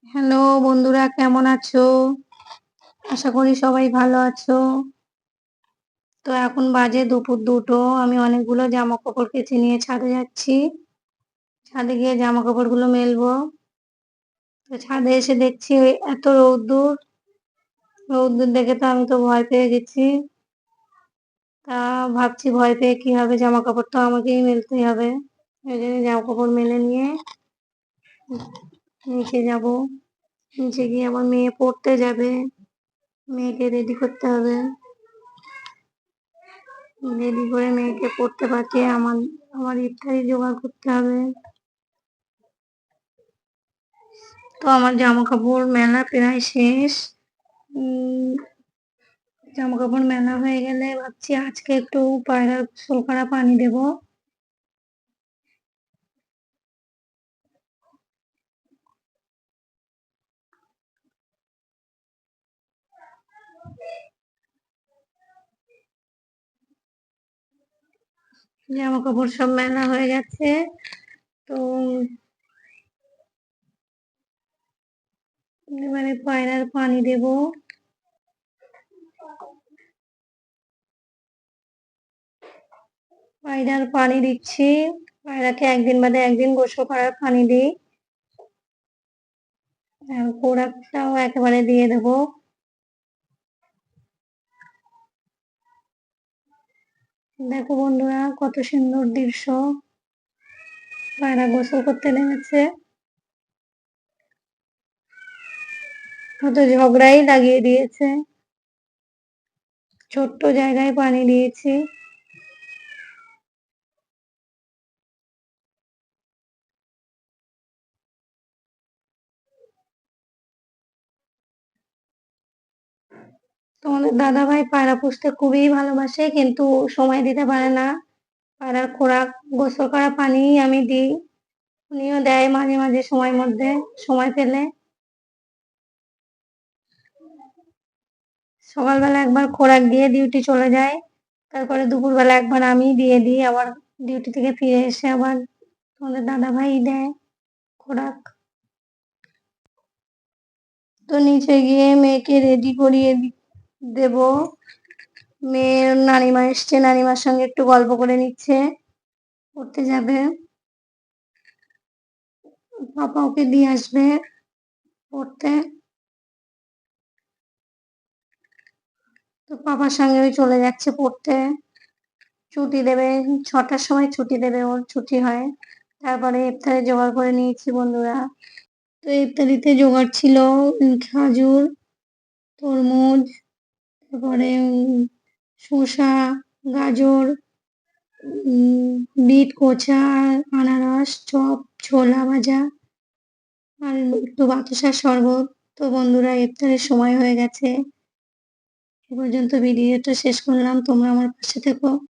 Hello বন্ধুরা, কেমন আছো? আশা করি সবাই ভালো আছো। তো এখন বাজে দুপুর ২টো। আমি অনেকগুলো জামাকাপড় কেচে নিয়ে ছাদে যাচ্ছি। ছাদে গিয়ে জামাকাপড়গুলো মেলবো। তো ছাদে এসে দেখছি এত রোদ্দুর। রোদ্দুর দেখে তো আমি তো ভয় পেয়ে গেছি। তা ভাবছি ভয় পেয়ে কি হবে, জামাকাপড় তো আমাকেই মেলতে হবে। ওই জন্য জামাকাপড় মেলে নিয়ে নিচে যাবো। নিচে গিয়ে আমার মেয়ে পড়তে যাবে। মেয়েকে রেডি করতে হবে। রেডি করে মেয়েকে পড়তে পাঠিয়ে আমার ইফতারি জোগাড় করতে হবে। তো আমার জামাকাপড় মেলা প্রায় শেষ। জামাকাপড় মেলা হয়ে গেলে ভাবছি আজকে একটু পায়রার গোসল করা পানি দেবো। জামাকাপড় সব মেলা হয়ে গেছে। তো এবারে পায়রার পানি দেবো। পায়রার পানি দিচ্ছি। পায়রাকে একদিন বাদে একদিন গোসল করার পানি দিই। আর খোরাকটাও একেবারে দিয়ে দেবো। দেখো বন্ধুরা, কত সুন্দর দৃশ্য। পায়রা গোসল করতে নেমেছে। কত ঝগড়াই লাগিয়ে দিয়েছে। ছোট্ট জায়গায় পানি দিয়েছি। তোমাদের দাদাভাই পায়রা পুষতে খুবই ভালোবাসে, কিন্তু সময় দিতে পারে না। পায়রার খোরাক, গোসল করা পানিই আমি দিই। উনিও দেয় মাঝে মাঝে সময় পেলে। সকালবেলা একবার খোরাক দিয়ে ডিউটি চলে যায়। তারপরে দুপুরবেলা একবার আমি দিয়ে দিই। আবার ডিউটি থেকে ফিরে এসে আবার তোমাদের দাদাভাই দেয় খোরাক। তো নিচে গিয়ে মেয়েকে রেডি করিয়ে দেবো। মেয়ের নানিমা এসছে, নানিমার সঙ্গে একটু গল্প করে নিচ্ছে। পড়তে যাবে। পাপা ওকে দিয়ে আসবে পড়তে। তো পাপার সঙ্গে ওই চলে যাচ্ছে পড়তে। ছুটি দেবে ৬টার সময়, ছুটি দেবে, ওর ছুটি হয়। তারপরে ইফতারি জোগাড় করে নিয়েছি বন্ধুরা। তো ইফতারিতে জোগাড় ছিল খাজুর, তরমুজ, তারপরে শসা, গাজর, বিট কোচা, আনারস, চপ, ছোলা ভাজা আর একটু বাতাসার শরবত। তো বন্ধুরা, ইফতারের সময় হয়ে গেছে। এ পর্যন্ত ভিডিওটা শেষ করলাম। তোমরা আমার পাশে থেকো।